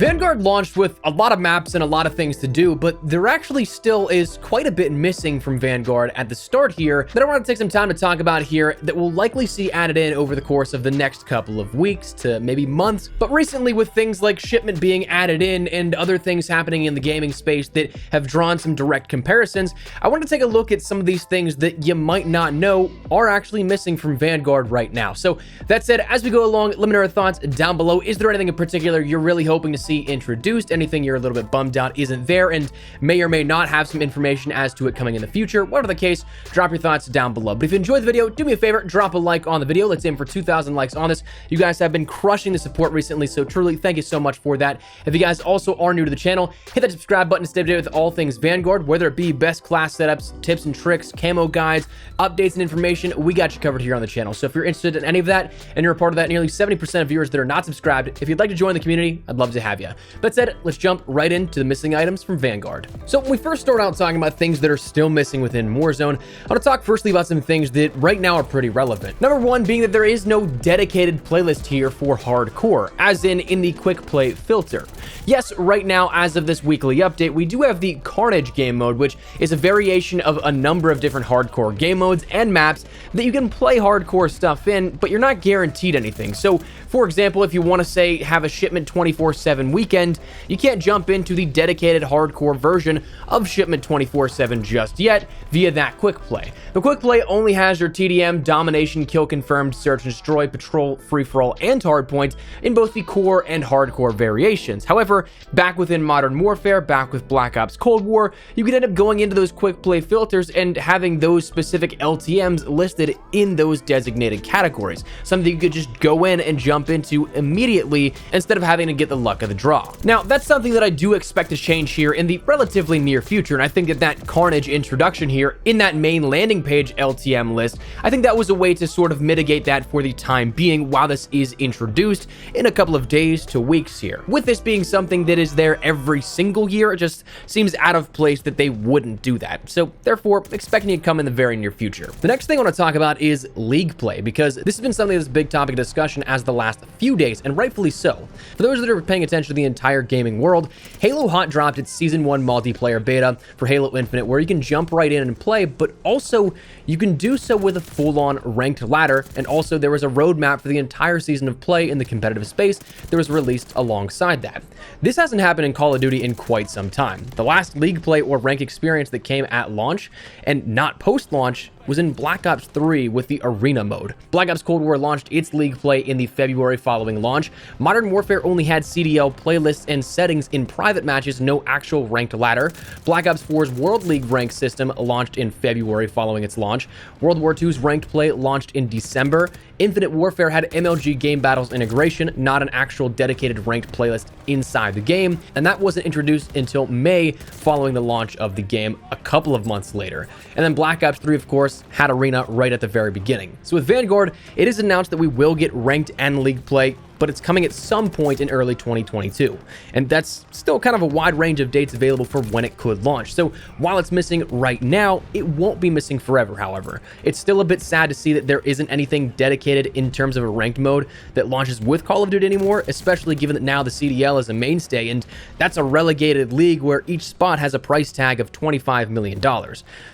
Vanguard launched with a lot of maps and a lot of things to do, but there actually still is quite a bit missing from Vanguard at the start here that I want to take some time to talk about here that we'll likely see added in over the course of the next couple of weeks to maybe months. But recently, with things like shipment being added in and other things happening in the gaming space that have drawn some direct comparisons, I want to take a look at some of these things that you might not know are actually missing from Vanguard right now. So that said, as we go along, let me know your thoughts down below. Is there anything in particular you're really hoping to see introduced? Anything you're a little bit bummed out isn't there and may or may not have some information as to it coming in the future? Whatever the case, drop your thoughts down below. But if you enjoyed the video, do me a favor, drop a like on the video. Let's aim for 2,000 likes on this. You guys have been crushing the support recently, so truly thank you so much for that. If you guys also are new to the channel, hit that subscribe button to stay updated with all things Vanguard, whether it be best class setups, tips and tricks, camo guides, updates and information. We got you covered here on the channel. So if you're interested in any of that and you're a part of that nearly 70% of viewers that are not subscribed, if you'd like to join the community, I'd love to have you. That said, let's jump right into the missing items from Vanguard. So when we first start out talking about things that are still missing within Warzone, I want to talk firstly about some things that right now are pretty relevant. Number one being that there is no dedicated playlist here for hardcore, as in the quick play filter. Yes, right now, as of this weekly update, we do have the Carnage game mode, which is a variation of a number of different hardcore game modes and maps that you can play hardcore stuff in, but you're not guaranteed anything. So for example, if you want to say have a shipment 24/7 weekend, you can't jump into the dedicated hardcore version of shipment 24/7 just yet via that quick play. The quick play only has your TDM, domination, kill confirmed, search and destroy, patrol, free-for-all, and hardpoint in both the core and hardcore variations. However, back within Modern Warfare, back with Black Ops Cold War, you could end up going into those quick play filters and having those specific LTMs listed in those designated categories, something you could just go in and jump into immediately instead of having to get the luck of the draw. Now, that's something that I do expect to change here in the relatively near future, and I think that Carnage introduction here in that main landing page LTM list, I think that was a way to sort of mitigate that for the time being while this is introduced in a couple of days to weeks here. With this being something that is there every single year, it just seems out of place that they wouldn't do that. So therefore, expecting it to come in the very near future. The next thing I want to talk about is League play, because this has been something that's a big topic of discussion as the last few days, and rightfully so. For those that are paying attention to the entire gaming world, Halo Hot dropped its Season 1 multiplayer beta for Halo Infinite, where you can jump right in and play, but also you can do so with a full-on ranked ladder, and also there was a roadmap for the entire season of play in the competitive space that was released alongside that. This hasn't happened in Call of Duty in quite some time. The last League play or rank experience that came at launch, and not post-launch, was in Black Ops 3 with the Arena mode. Black Ops Cold War launched its League play in the February following launch. Modern Warfare only had CDL playlists and settings in private matches, no actual ranked ladder. Black Ops 4's World League rank system launched in February following its launch. World War II's ranked play launched in December. Infinite Warfare had MLG Game Battles integration, not an actual dedicated ranked playlist inside the game, and that wasn't introduced until May following the launch of the game a couple of months later. And then Black Ops 3, of course, had Arena right at the very beginning. So with Vanguard, it is announced that we will get ranked and League play, but it's coming at some point in early 2022. And that's still kind of a wide range of dates available for when it could launch. So while it's missing right now, it won't be missing forever, however. It's still a bit sad to see that there isn't anything dedicated in terms of a ranked mode that launches with Call of Duty anymore, especially given that now the CDL is a mainstay, and that's a relegated league where each spot has a price tag of $25 million.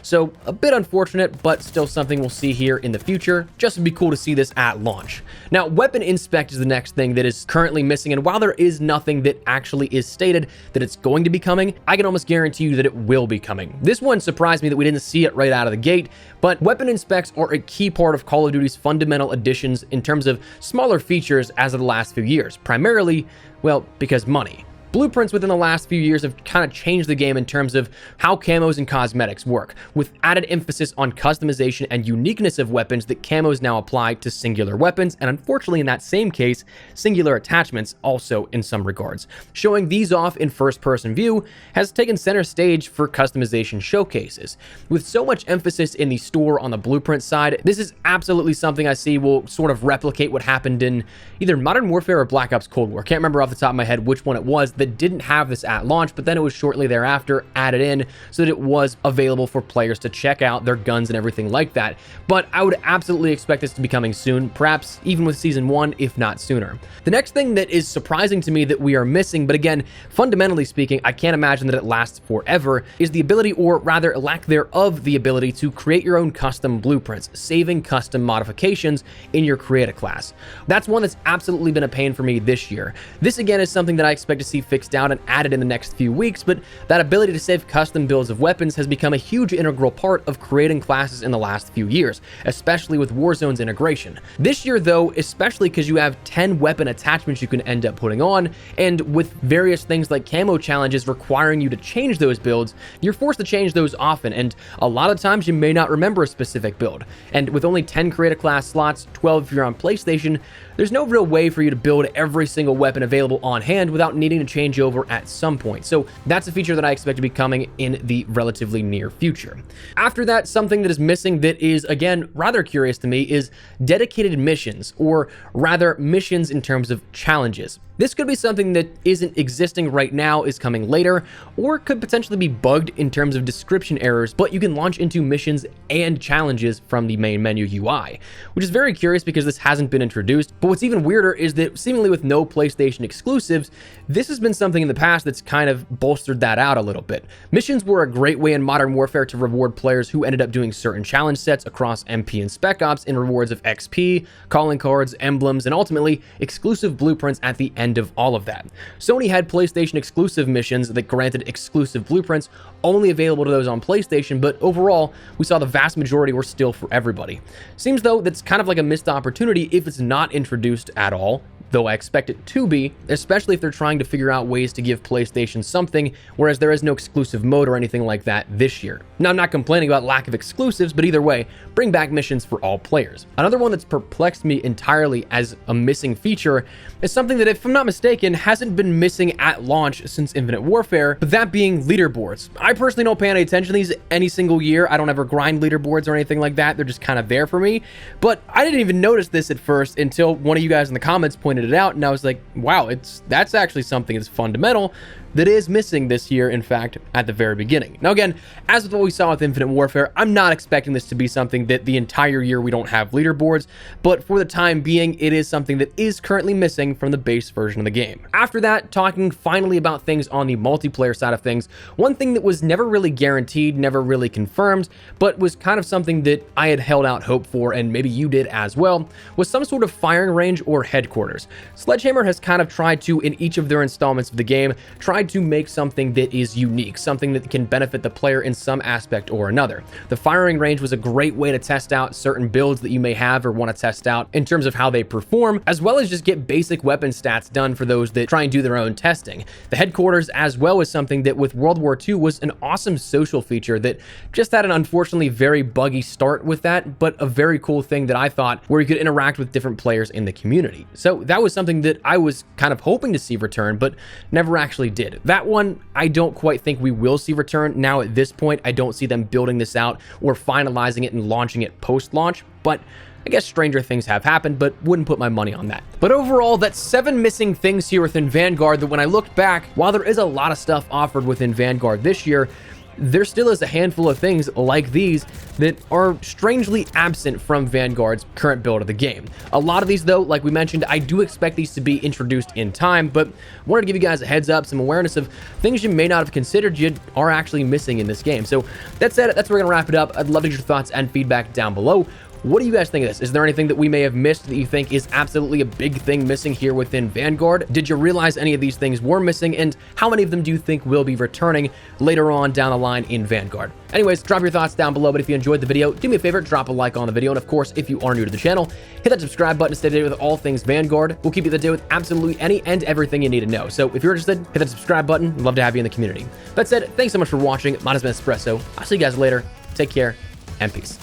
So a bit unfortunate, but still something we'll see here in the future. Just would be cool to see this at launch. Now, Weapon Inspect is the next thing that is currently missing, and while there is nothing that actually is stated that it's going to be coming, I can almost guarantee you that it will be coming. This one surprised me that we didn't see it right out of the gate, but weapon inspects are a key part of Call of Duty's fundamental additions in terms of smaller features as of the last few years, primarily, well, because money. Blueprints within the last few years have kind of changed the game in terms of how camos and cosmetics work, with added emphasis on customization and uniqueness of weapons that camos now apply to singular weapons, and unfortunately in that same case, singular attachments also in some regards. Showing these off in first-person view has taken center stage for customization showcases. With so much emphasis in the store on the blueprint side, this is absolutely something I see will sort of replicate what happened in either Modern Warfare or Black Ops Cold War. Can't remember off the top of my head which one it was that that didn't have this at launch, but then it was shortly thereafter added in so that it was available for players to check out their guns and everything like that. But I would absolutely expect this to be coming soon, perhaps even with Season 1, if not sooner. The next thing that is surprising to me that we are missing, but again, fundamentally speaking, I can't imagine that it lasts forever, is the ability, or rather lack thereof the ability, to create your own custom blueprints, saving custom modifications in your create a class. That's one that's absolutely been a pain for me this year. This again is something that I expect to see fixed out and added in the next few weeks, but that ability to save custom builds of weapons has become a huge integral part of creating classes in the last few years, especially with Warzone's integration. This year though, especially because you have 10 weapon attachments you can end up putting on, and with various things like camo challenges requiring you to change those builds, you're forced to change those often, and a lot of times you may not remember a specific build. And with only 10 create a class slots, 12 if you're on PlayStation, there's no real way for you to build every single weapon available on hand without needing to change over at some point. So that's a feature that I expect to be coming in the relatively near future. After that, something that is missing that is, again, rather curious to me is dedicated missions, or rather missions in terms of challenges. This could be something that isn't existing right now, is coming later, or could potentially be bugged in terms of description errors, but you can launch into missions and challenges from the main menu UI, which is very curious because this hasn't been introduced. But what's even weirder is that seemingly with no PlayStation exclusives, this has been something in the past that's kind of bolstered that out a little bit. Missions were a great way in Modern Warfare to reward players who ended up doing certain challenge sets across MP and Spec Ops in rewards of XP, calling cards, emblems, and ultimately exclusive blueprints at the end of all of that. Sony had PlayStation exclusive missions that granted exclusive blueprints only available to those on PlayStation, but overall, we saw the vast majority were still for everybody. Seems though that's kind of like a missed opportunity if it's not introduced at all, though I expect it to be, especially if they're trying to figure out ways to give PlayStation something, whereas there is no exclusive mode or anything like that this year. Now, I'm not complaining about lack of exclusives, but either way, bring back missions for all players. Another one that's perplexed me entirely as a missing feature is something that, if I'm not mistaken, hasn't been missing at launch since Infinite Warfare, but that being leaderboards. I personally don't pay any attention to these any single year. I don't ever grind leaderboards or anything like that. They're just kind of there for me, but I didn't even notice this at first until one of you guys in the comments pointed it out, and I was like, wow, that's actually something that's fundamental that is missing this year, in fact, at the very beginning. Now again, as with what we saw with Infinite Warfare, I'm not expecting this to be something that the entire year we don't have leaderboards, but for the time being, it is something that is currently missing from the base version of the game. After that, talking finally about things on the multiplayer side of things, one thing that was never really guaranteed, never really confirmed, but was kind of something that I had held out hope for, and maybe you did as well, was some sort of firing range or headquarters. Sledgehammer has kind of tried to, in each of their installments of the game, tried to make something that is unique, something that can benefit the player in some aspect or another. The firing range was a great way to test out certain builds that you may have or want to test out in terms of how they perform, as well as just get basic weapon stats done for those that try and do their own testing. The headquarters as well was something that with World War II was an awesome social feature that just had an unfortunately very buggy start with that, but a very cool thing that I thought where you could interact with different players in the community. So that was something that I was kind of hoping to see return, but never actually did. That one, I don't quite think we will see return. Now at this point, I don't see them building this out or finalizing it and launching it post-launch, but I guess stranger things have happened, but wouldn't put my money on that. But overall, that's 7 missing things here within Vanguard that when I looked back, while there is a lot of stuff offered within Vanguard this year, there still is a handful of things like these that are strangely absent from Vanguard's current build of the game. A lot of these though, like we mentioned, I do expect these to be introduced in time, but wanted to give you guys a heads up, some awareness of things you may not have considered you are actually missing in this game. So that said, that's where we're gonna wrap it up. I'd love to get your thoughts and feedback down below. What do you guys think of this? Is there anything that we may have missed that you think is absolutely a big thing missing here within Vanguard? Did you realize any of these things were missing? And how many of them do you think will be returning later on down the line in Vanguard? Anyways, drop your thoughts down below, but if you enjoyed the video, do me a favor, drop a like on the video. And of course, if you are new to the channel, hit that subscribe button to stay updated with all things Vanguard. We'll keep you up to date with absolutely any and everything you need to know. So if you're interested, hit that subscribe button. We'd love to have you in the community. That said, thanks so much for watching. Mine has been Espresso. I'll see you guys later. Take care and peace.